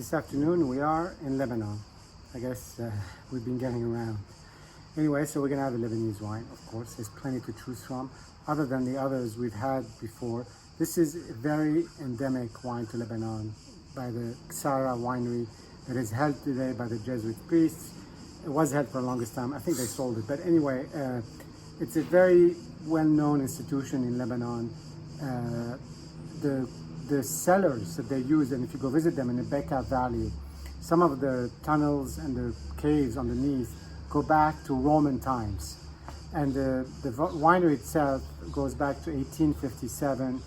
This afternoon we are in Lebanon. I guess we've been getting around. Anyway, so we're gonna have a Lebanese wine, of course. There's plenty to choose from, other than the others we've had before. This is a very endemic wine to Lebanon by the Ksara winery that is held today by the Jesuit priests. It was held for the longest time. I think they sold it. But anyway, it's a very well-known institution in Lebanon. The cellars that they use, and if you go visit them in the Bekaa Valley, some of the tunnels and the caves underneath go back to Roman times. And the winery itself goes back to 1857.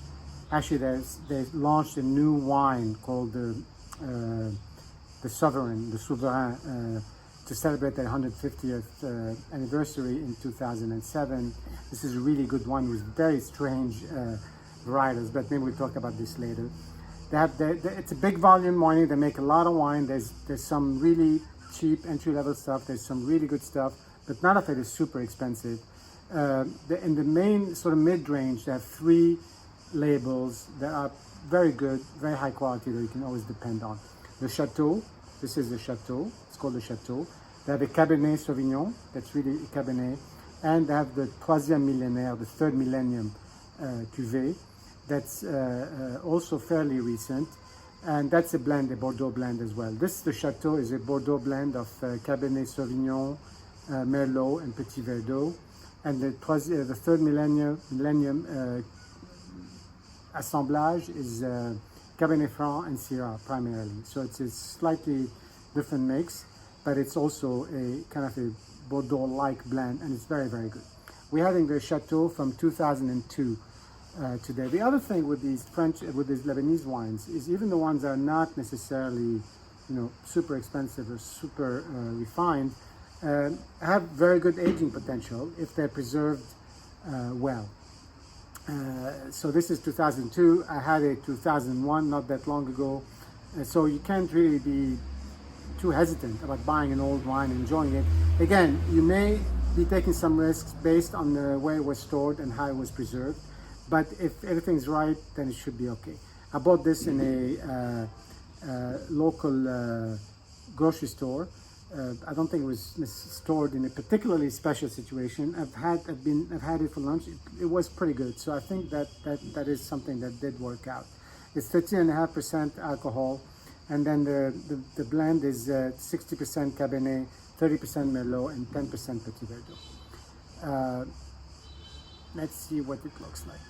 Actually, they launched a new wine called the Sovereign, to celebrate their 150th anniversary in 2007. This is a really good wine with very strange varietals, but maybe we'll talk about this later. It's a big volume winery. They make a lot of wine. There's some really cheap entry-level stuff. There's some really good stuff, but none of it is super expensive. In the main sort of mid-range, they have 3 labels that are very good, very high quality that you can always depend on. The Chateau, this is the Chateau. It's called the Chateau. They have a Cabernet Sauvignon, that's really a Cabernet, and they have the Troisième Millénaire, the third millennium cuvée. That's also fairly recent, and that's a blend, a Bordeaux blend as well. The Chateau is a Bordeaux blend of Cabernet Sauvignon, Merlot, and Petit Verdot, and the third millennium assemblage is Cabernet Franc and Syrah primarily. So it's a slightly different mix, but it's also a kind of a Bordeaux-like blend, and it's very, very good. We're having the Chateau from 2002. Today. The other thing with these Lebanese wines is even the ones that are not necessarily, super expensive or super refined, have very good aging potential if they're preserved well. So this is 2002. I had a 2001 not that long ago. So you can't really be too hesitant about buying an old wine and enjoying it. Again, you may be taking some risks based on the way it was stored and how it was preserved. But if everything's right, then it should be okay. I bought this in a local grocery store. I don't think it was stored in a particularly special situation. I've had it for lunch. It was pretty good. So I think that is something that did work out. It's 13.5% alcohol, and then the blend is 60% Cabernet, 30% Merlot, and 10% Petit Verdot. Let's see what it looks like.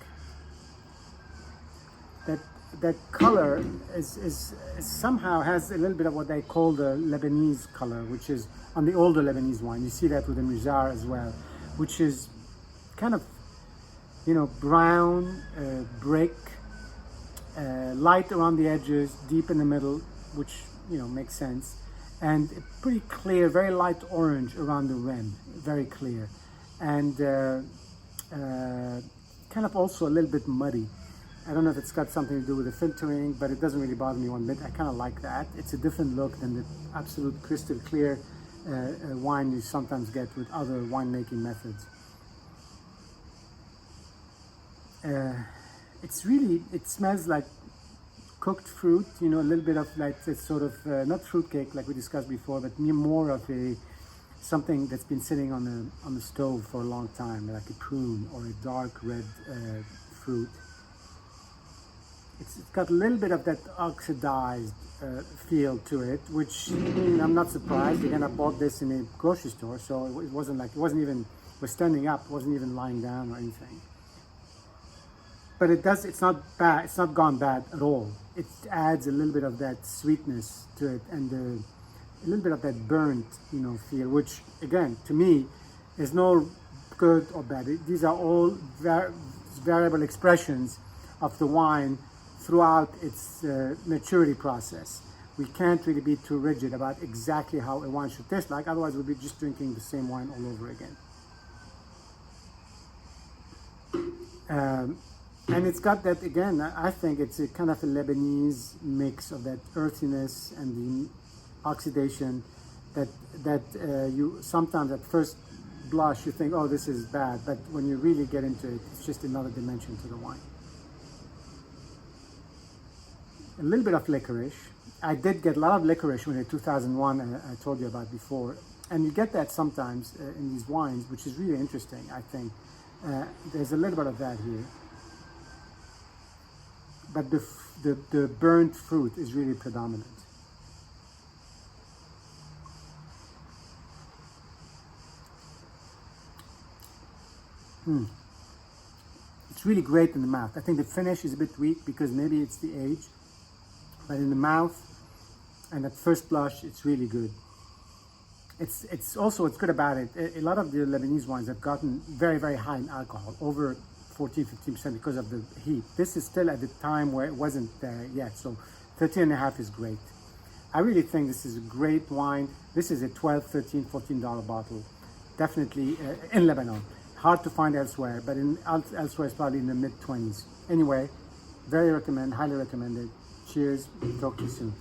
That color is somehow has a little bit of what they call the Lebanese color, which is on the older Lebanese wine. You see that with the Musar as well, which is kind of, brown, brick, light around the edges, deep in the middle, which, makes sense. And pretty clear, very light orange around the rim, very clear. And kind of also a little bit muddy. I don't know if it's got something to do with the filtering, but it doesn't really bother me one bit. I kind of like that. It's a different look than the absolute crystal clear wine you sometimes get with other winemaking methods. It smells like cooked fruit, a little bit of like this sort of, not fruitcake like we discussed before, but more of something that's been sitting on the stove for a long time, like a prune or a dark red fruit. It's got a little bit of that oxidized feel to it, which I'm not surprised. Again, I bought this in a grocery store, so it wasn't standing up, it wasn't even lying down or anything. But it's not bad, it's not gone bad at all. It adds a little bit of that sweetness to it and a little bit of that burnt, feel, which again, to me, is no good or bad. These are all variable expressions of the wine throughout its maturity process. We can't really be too rigid about exactly how a wine should taste like, otherwise we'll be just drinking the same wine all over again. And it's got that, again, I think it's a kind of a Lebanese mix of that earthiness and the oxidation that you sometimes at first blush you think, oh, this is bad, but when you really get into it, it's just another dimension to the wine. a little bit of licorice. I did get a lot of licorice when in 2001 I told you about before, and you get that sometimes in these wines, which is really interesting, I think. There's a little bit of that here, but the burnt fruit is really predominant. It's really great in the mouth. I think the finish is a bit weak because maybe it's the age, but in the mouth and at first blush, it's really good. It's also what's good about it. A lot of the Lebanese wines have gotten very, very high in alcohol, over 14-15% because of the heat. This is still at the time where it wasn't there yet, so 13.5 is great. I really think this is a great wine. This is a $12, $13, $14 bottle, definitely in Lebanon. Hard to find elsewhere, but elsewhere it's probably in the mid-20s. Anyway, highly recommended. Cheers, talk to you soon.